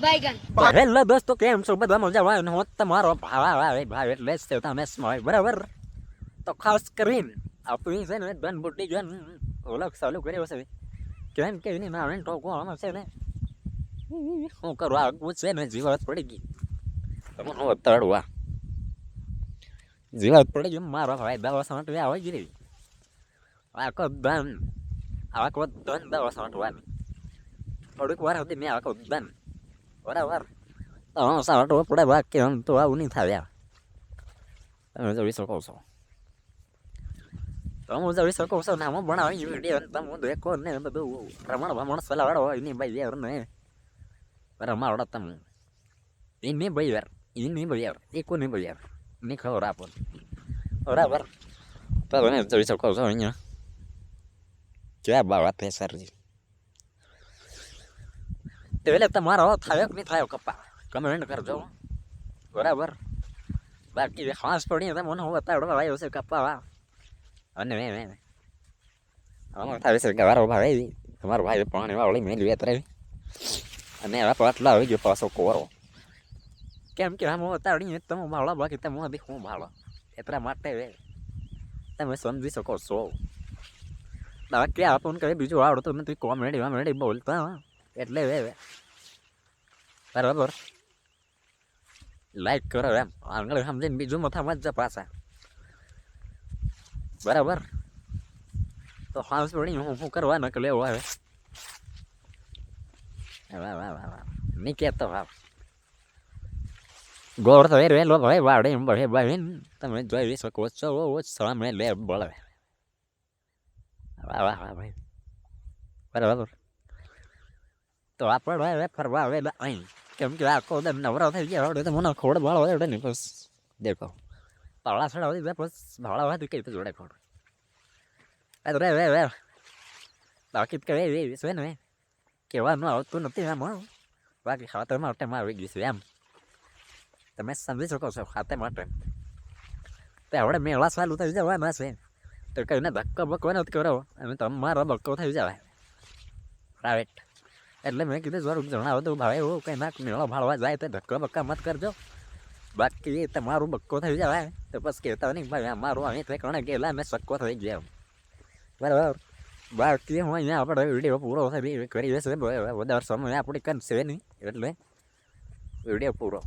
Hello દોસ્તો, કેમ છો બધા મજામાં? હું તમારો ભાઈ એટલે જ તમે સ્માય બરાબર. તો ખાસ કરીને આપણી છે ને ધન બુટ્ટી જોન ઓળખ ચાલુ કર્યો છે. કેમ કે એની મારે ટોકો આમાં છે ને શું કરવા આગવું છે ને જીવાત પડી ગઈ. તમે હું તળવા જીવાત પડી ગઈ મારો ભાઈ 10 વર્ષ માટે આવી ગઈ. આખો ધન આખો ધન 10 વર્ષ માટે વાની થોડીક વાર હતી મેં આખો ધન બરાબર. તો સારો પડે બાકી આમ તો આવું નહીં થાય. તમે જોઈ શકો છો, તમે જોઈ શકો છો ને હું ભણાવી વિડીયો તમે દેખો ને બધું રમણ ભમણ સલાવાડો હોય એની ભાઈ યાર ને રમાવડો તમે એની ભાઈ યાર એની ભાઈ યાર એ કોની ભાઈ યાર ની ખબર આપો બરાબર. તો તમે જોઈ શકો છો અહીંયા ક્યાં બાવા તે સરજી એટલે તમારો થાય કે નહીં થાય કપા કમેન્ટ કરજો બરાબર. બાકી ખાસ પડી તો મને હું બતાવડો આવ્યો છે કપા અને મેં થાય છે કે વારો ભાઈ તમારો ભાઈ પાણી વાળી મેળવી અત્યારે અને એવા પાટલા આવી ગયો પાછો કોરો કેમ કે આમ બતાવડી તમે ભાળો બાકી તમે બી હું ભાળો એટલા માટે તમે સમજી શકો છો. બાકી આપણને કઈ બીજું આવડતું નથી કોમેડી બોલતા એટલે બરાબર. લાઈક કરો એમ આગળ સમજીને બીજું મથા મત પાછા બરાબર. તો ખાસ પડી હું કરવા નક લેવો હવે નહીં કહેતો હા ગોળ તો વેલો ભાઈ વાડે બળે ભાઈ તમે જોઈ શકો છો સામે લે બળે વાહ વાહ વાહ ભાઈ બરાબર. તો આપણે હવે ફરવા આવેલા અહીં કેમ કે આખો નવરા થઈ ગયા આવડે તો મને ખોડ ભાળો આવડે ને બસ દેખો પાવડા છોડાવતી બસ ભાવડા વાતું કઈ રીતે જોડે ખોડ રે બાકી કે છે ને કહેવાનું આવતું નથી એમ બાકી ખાતર માટે આવી ગયું છે એમ તમે સમજી શકો છો. ખાતે માટે તો આવડે મેળા ચાલુ થઈ જવાના છે તો કઈને ધક્કો બક્કો નથી કરો અને તમારો બક્કો થઈ જવાય રાઈટ. એટલે મેં કીધું જરૂર જણાવો તો ભાઈ એવું કંઈ ના મેળો ભાળવા જાય તો ધક્કો બક્કા મત કરજો બાકી તમારું બક્કો થઈ જવાય તો બસ કહેતા નહીં ભાઈ અમારું અહીં તો કણે ગયેલા મેં સક્કો થઈ ગયા બરાબર. બાકી હું અહીંયા આપણે વિડીયો પૂરો કરી છે વધારે સમય આપણે કરશે નહીં એટલે વિડીયો પૂરો.